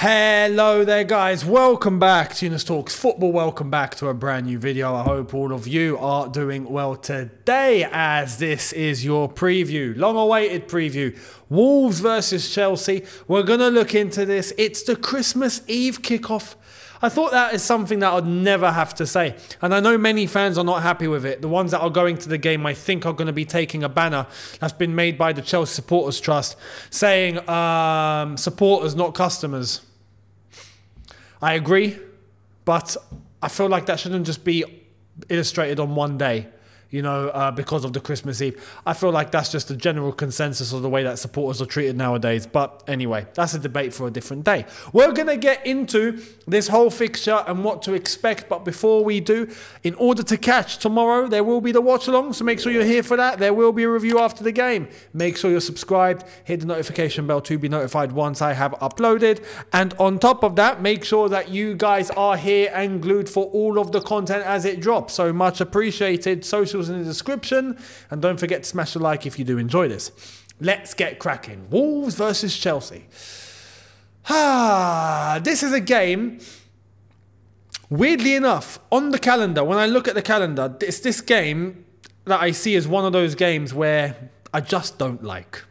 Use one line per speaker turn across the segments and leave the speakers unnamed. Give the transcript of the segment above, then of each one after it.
Hello there guys, welcome back to Younes Talks Football, welcome back to a brand new video. I hope all of you are doing well today as this is your preview, long awaited preview. Wolves versus Chelsea, we're going to look into this. It's the Christmas Eve kickoff. I thought that is something that I'd never have to say. And I know many fans are not happy with it. The ones that are going to the game, I think, are going to be taking a banner that's been made by the Chelsea Supporters Trust saying supporters, not customers. I agree, but I feel like that shouldn't just be illustrated on one day, you know, because of the Christmas Eve. I feel like that's just a general consensus of the way that supporters are treated nowadays. But anyway, that's a debate for a different day. We're going to get into this whole fixture and what to expect. But before we do, in order to catch tomorrow, there will be the watch along. So make sure you're here for that. There will be a review after the game. Make sure you're subscribed. Hit the notification bell to be notified once I have uploaded. And on top of that, make sure that you guys are here and glued for all of the content as it drops. So much appreciated. Socials in the description, and don't forget to smash a like if you do enjoy this. Let's get cracking. Wolves versus Chelsea. This is a game, weirdly enough, on the calendar, when I look at the calendar, it's this game that I see as one of those games where I just don't like.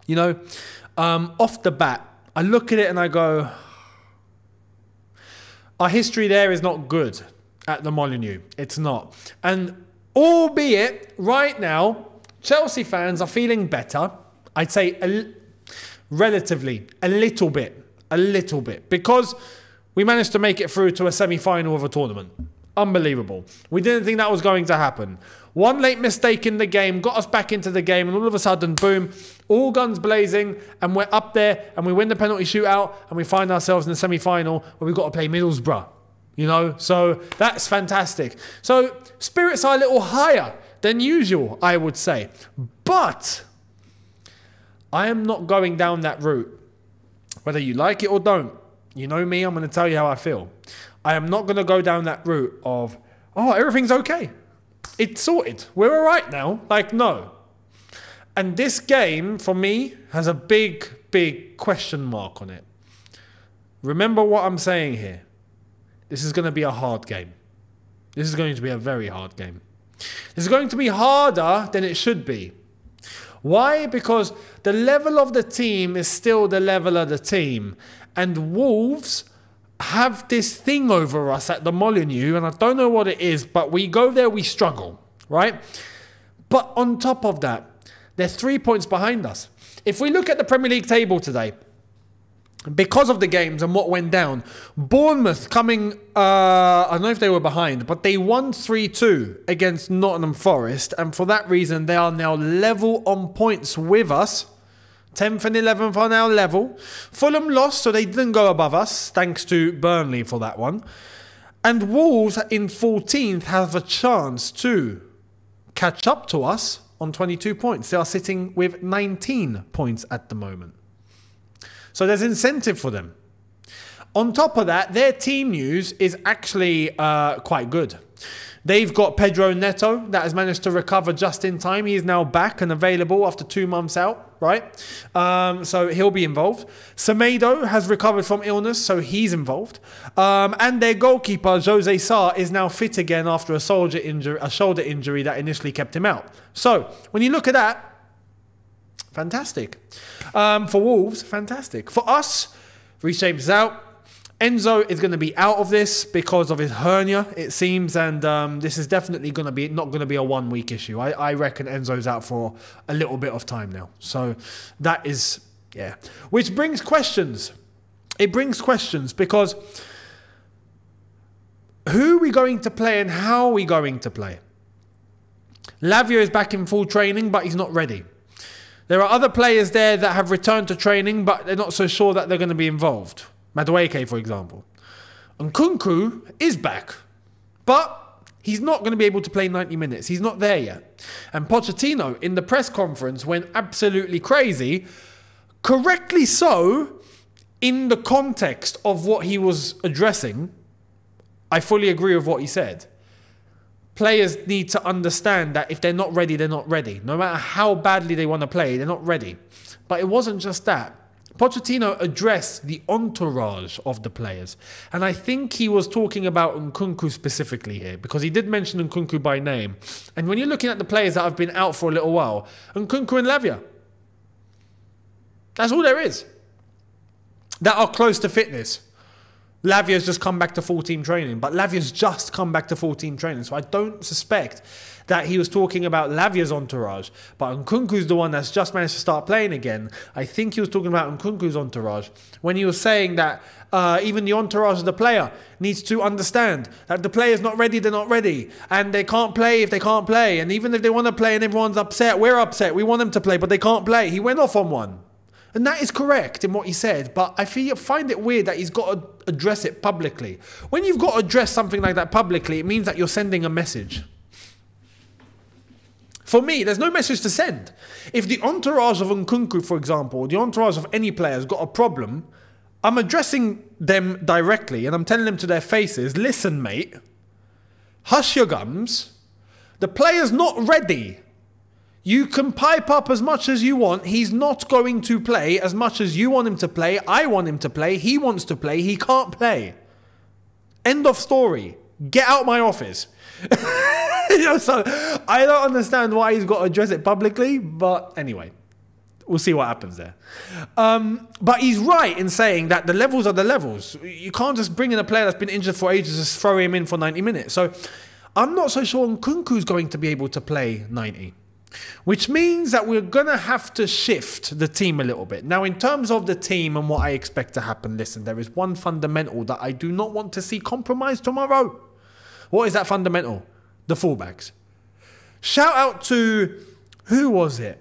You know, off the bat, I look at it and I go, our history there is not good at the Molineux. It's not. And albeit, right now, Chelsea fans are feeling better. I'd say relatively, a little bit. Because we managed to make it through to a semi-final of a tournament. Unbelievable. We didn't think that was going to happen. One late mistake in the game got us back into the game, and all of a sudden, boom, all guns blazing, and we're up there, and we win the penalty shootout, and we find ourselves in the semi-final where we've got to play Middlesbrough. You know, so that's fantastic. So spirits are a little higher than usual, I would say. But I am not going down that route. Whether you like it or don't, you know me, I'm going to tell you how I feel. I am not going to go down that route of, oh, everything's okay. It's sorted. We're all right now. Like, no. And this game, for me, has a big question mark on it. Remember what I'm saying here. This is going to be a hard game. This is going to be a very hard game. This is going to be harder than it should be. Why? Because the level of the team is still the level of the team. And Wolves have this thing over us at the Molineux, and I don't know what it is, but we go there, we struggle, right? But on top of that, they're 3 points behind us. If we look at the Premier League table today, because of the games and what went down, Bournemouth coming, I don't know if they were behind, but they won 3-2 against Nottingham Forest. And for that reason, they are now level on points with us. 10th and 11th are now level. Fulham lost, so they didn't go above us, thanks to Burnley for that one. And Wolves in 14th have a chance to catch up to us on 22 points. They are sitting with 19 points at the moment. So there's incentive for them. On top of that, their team news is actually quite good. They've got Pedro Neto that has managed to recover just in time. He is now back and available after 2 months out, right? So he'll be involved. Semedo has recovered from illness, so he's involved. And their goalkeeper, Jose Sarr, is now fit again after a shoulder injury that initially kept him out. So when you look at that, fantastic. For Wolves, fantastic. For us, Reece James is out. Enzo is going to be out of this because of his hernia, it seems. And this is definitely going to be not going to be a 1 week issue. I reckon Enzo's out for a little bit of time now. So that is, yeah. Which brings questions. It brings questions because who are we going to play and how are we going to play? Lavia is back in full training, but he's not ready. There are other players there that have returned to training, but they're not so sure that they're going to be involved. Madueke, for example. And Nkunku is back, but he's not going to be able to play 90 minutes. He's not there yet. And Pochettino, in the press conference, went absolutely crazy, correctly so, in the context of what he was addressing. I fully agree with what he said. Players need to understand that if they're not ready, they're not ready. No matter how badly they want to play, they're not ready. But it wasn't just that. Pochettino addressed the entourage of the players. And I think he was talking about Nkunku specifically here, because he did mention Nkunku by name. And when you're looking at the players that have been out for a little while, Nkunku and Lavia, that's all there is, that are close to fitness. Lavia's just come back to full-team training, but Lavia's just come back to full-team training. So I don't suspect that he was talking about Lavia's entourage, but Nkunku's the one that's just managed to start playing again. I think he was talking about Nkunku's entourage when he was saying that even the entourage of the player needs to understand that the player's not ready, they're not ready, and they can't play if they can't play, and even if they want to play and everyone's upset, we're upset, we want them to play, but they can't play. He went off on one. And that is correct in what he said, but I find it weird that he's got to address it publicly. When you've got to address something like that publicly, it means that you're sending a message. For me, there's no message to send. If the entourage of Nkunku, for example, the entourage of any player has got a problem, I'm addressing them directly and I'm telling them to their faces, listen, mate, hush your gums, the player's not ready. You can pipe up as much as you want. He's not going to play as much as you want him to play. I want him to play. He wants to play. He can't play. End of story. Get out my office. So I don't understand why he's got to address it publicly. But anyway, we'll see what happens there. But he's right in saying that the levels are the levels. You can't just bring in a player that's been injured for ages, just throw him in for 90 minutes. So I'm not so sure Nkunku's going to be able to play 90. Which means that we're going to have to shift the team a little bit. Now, in terms of the team and what I expect to happen, listen, there is one fundamental that I do not want to see compromised tomorrow. What is that fundamental? The fullbacks. Shout out to, who was it?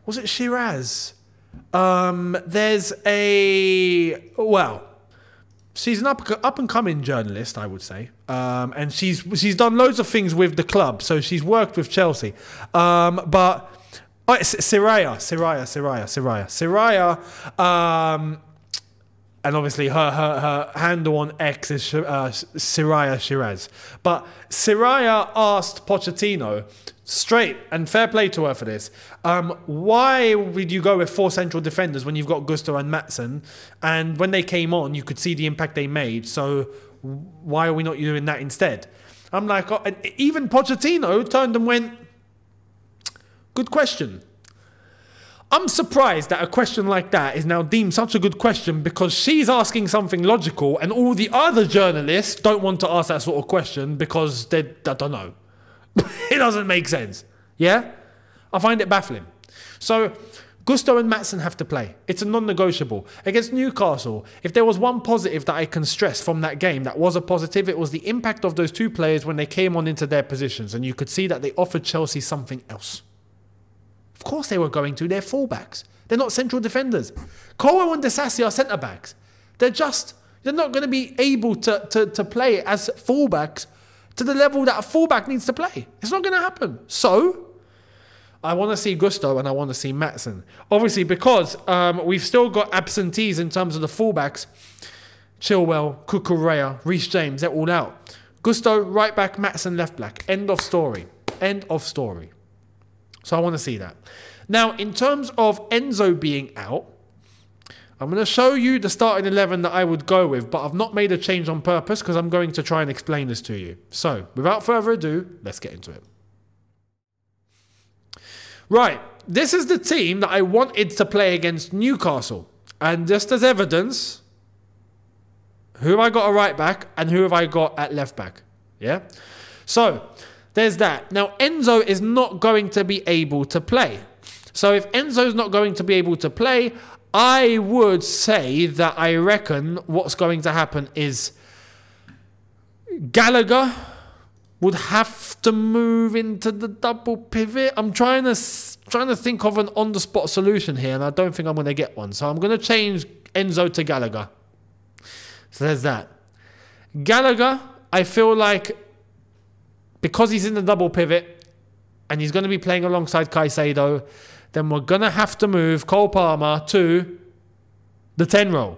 Was it Shiraz? There's a, well, she's an up and coming journalist, I would say, and she's done loads of things with the club. So she's worked with Chelsea, but it's Siraya, and obviously her handle on X is Siraya Shiraz. But Siraya asked Pochettino straight, and fair play to her for this, why would you go with 4 central defenders when you've got Gusto and Maatsen? And when they came on, you could see the impact they made. So why are we not doing that instead? I'm like, oh, and even Pochettino turned and went, good question. I'm surprised that a question like that is now deemed such a good question, because she's asking something logical and all the other journalists don't want to ask that sort of question because they don't know. It doesn't make sense. Yeah? I find it baffling. So Gusto and Maatsen have to play. It's a non-negotiable. Against Newcastle, if there was one positive that I can stress from that game that was a positive, it was the impact of those two players when they came on into their positions, and you could see that they offered Chelsea something else. Of course they were going to. They're fullbacks. They're not central defenders. Colwell and Disasi are centre-backs. They're not going to be able to play as fullbacks to the level that a fullback needs to play. It's not going to happen. So I want to see Gusto and I want to see Maatsen. Obviously, because we've still got absentees in terms of the fullbacks. Chilwell, Cucurella, Reece James, they're all out. Gusto, right back, Maatsen, left back. End of story. End of story. So I want to see that. Now, in terms of Enzo being out, I'm going to show you the starting 11 that I would go with, but I've not made a change on purpose because I'm going to try and explain this to you. So, without further ado, let's get into it. Right, this is the team that I wanted to play against Newcastle. And just as evidence, who have I got at right back and who have I got at left back? Yeah? So, there's that. Now, Enzo is not going to be able to play. So, if Enzo's not going to be able to play, I would say that I reckon what's going to happen is Gallagher would have to move into the double pivot. I'm trying to think of an on-the-spot solution here, and I don't think I'm going to get one. So I'm going to change Enzo to Gallagher. So there's that. Gallagher, I feel like, because he's in the double pivot and he's going to be playing alongside Caicedo, then we're going to have to move Cole Palmer to the 10 role.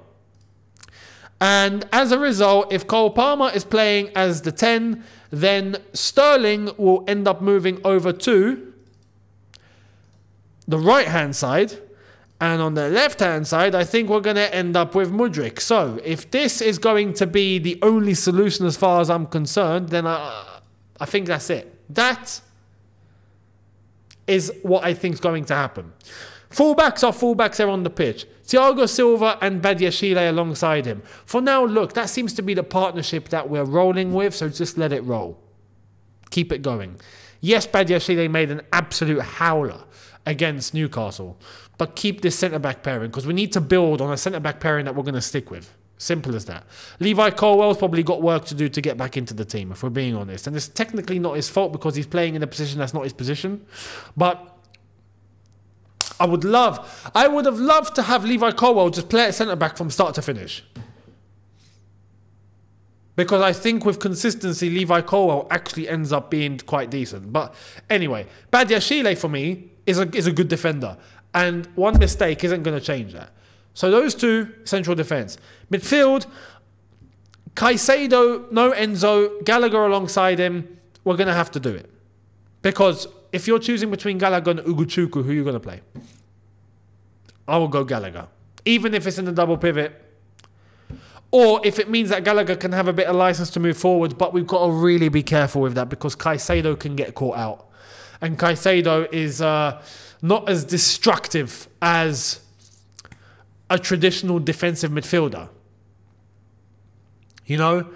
And as a result, if Cole Palmer is playing as the 10, then Sterling will end up moving over to the right-hand side. And on the left-hand side, I think we're going to end up with Mudryk. So if this is going to be the only solution as far as I'm concerned, then I think that's it. That is what I think is going to happen. Fullbacks are fullbacks there on the pitch. Thiago Silva and Badiashile alongside him. For now, look, that seems to be the partnership that we're rolling with, so just let it roll. Keep it going. Yes, Badiashile made an absolute howler against Newcastle, but keep this centre-back pairing, because we need to build on a centre-back pairing that we're going to stick with. Simple as that. Levi Colwell's probably got work to do to get back into the team, if we're being honest. And it's technically not his fault because he's playing in a position that's not his position. But I would have loved to have Levi Colwell just play at centre-back from start to finish. Because I think with consistency, Levi Colwell actually ends up being quite decent. But anyway, Badiashile for me is a good defender. And one mistake isn't going to change that. So those two, central defence. Midfield, Caicedo, no Enzo, Gallagher alongside him. We're going to have to do it. Because if you're choosing between Gallagher and Ugochukwu, who are you going to play? I will go Gallagher. Even if it's in the double pivot. Or if it means that Gallagher can have a bit of license to move forward. But we've got to really be careful with that because Caicedo can get caught out. And Caicedo is not as destructive as a traditional defensive midfielder. You know,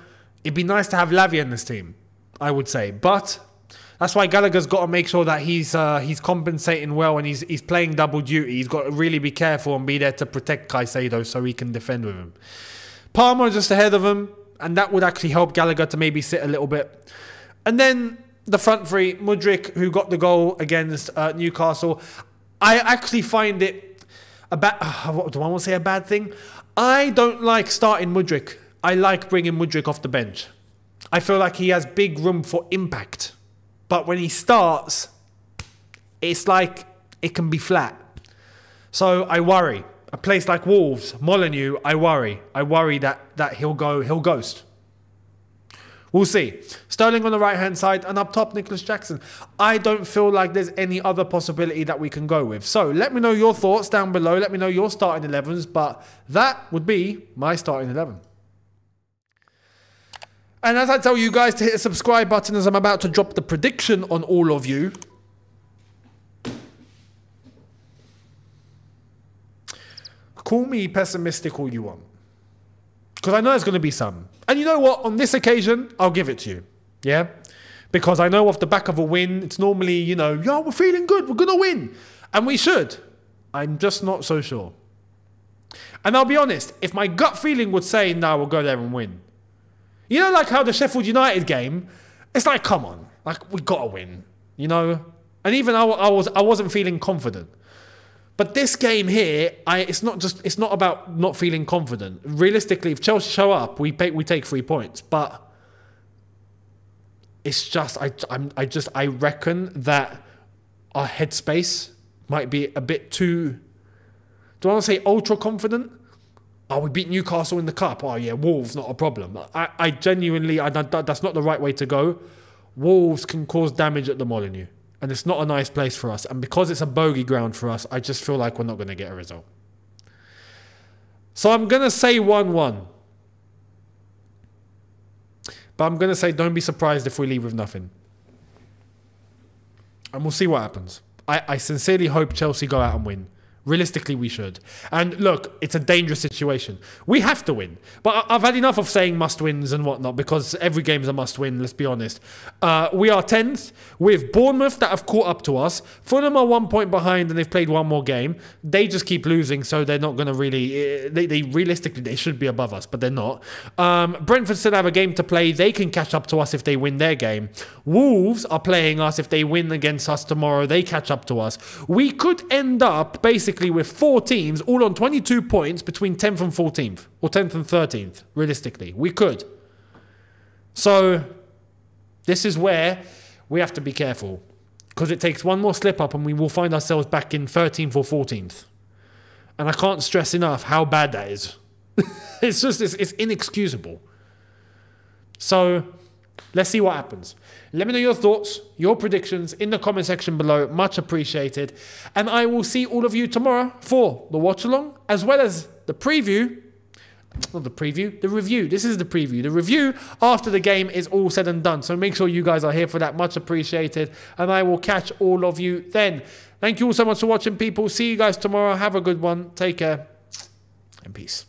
it'd be nice to have Lavia in this team, I would say. But that's why Gallagher's got to make sure that he's compensating well and he's playing double duty. He's got to really be careful and be there to protect Caicedo so he can defend with him. Palmer just ahead of him, and that would actually help Gallagher to maybe sit a little bit. And then the front three, Mudryk, who got the goal against Newcastle. I actually find it do I want to say a bad thing? I don't like starting Mudryk. I like bringing Mudryk off the bench. I feel like he has big room for impact. But when he starts, it's like it can be flat. So I worry. A place like Wolves, Molineux, I worry. I worry that he'll ghost. We'll see. Sterling on the right-hand side and up top, Nicholas Jackson. I don't feel like there's any other possibility that we can go with. So let me know your thoughts down below. Let me know your starting 11s. But that would be my starting 11. And as I tell you guys to hit the subscribe button as I'm about to drop the prediction on all of you. Call me pessimistic all you want. Because I know there's going to be some. And you know what? On this occasion, I'll give it to you. Yeah? Because I know off the back of a win, it's normally, you know, yo, we're feeling good. We're going to win. And we should. I'm just not so sure. And I'll be honest. If my gut feeling would say, no, we'll go there and win. You know, like how the Sheffield United game, it's like, come on. Like, we got to win. You know? And even I wasn't feeling confident. But this game here, it's not about not feeling confident. Realistically, if Chelsea show up, we take 3 points. But it's just I reckon that our headspace might be a bit too. Do I want to say ultra confident? Oh, we beat Newcastle in the cup. Oh yeah, Wolves not a problem. I genuinely, that's not the right way to go. Wolves can cause damage at the Molineux. And it's not a nice place for us. And because it's a bogey ground for us, I just feel like we're not going to get a result. So I'm going to say 1-1. But I'm going to say don't be surprised if we leave with nothing. And we'll see what happens. I sincerely hope Chelsea go out and win. Realistically, we should. And look, it's a dangerous situation. We have to win. But I've had enough of saying must-wins and whatnot because every game is a must-win, let's be honest. We are 10th with Bournemouth that have caught up to us. Fulham are 1 point behind and they've played one more game. They just keep losing, so they're not going to really... realistically, they should be above us, but they're not. Brentford still have a game to play. They can catch up to us if they win their game. Wolves are playing us. If they win against us tomorrow, they catch up to us. We could end up basically with 4 teams all on 22 points between 10th and 14th or 10th and 13th. Realistically, we could. So this is where we have to be careful because it takes one more slip up and we will find ourselves back in 13th or 14th. And I can't stress enough how bad that is. It's inexcusable. So Let's see what happens. Let me know your thoughts, your predictions in the comment section below. Much appreciated. And I will see all of you tomorrow for the watch along, as well as the preview. Not the preview, the review. This is the preview. The review after the game is all said and done. So make sure you guys are here for that. Much appreciated. And I will catch all of you then. Thank you all so much for watching, people. See you guys tomorrow. Have a good one. Take care and peace.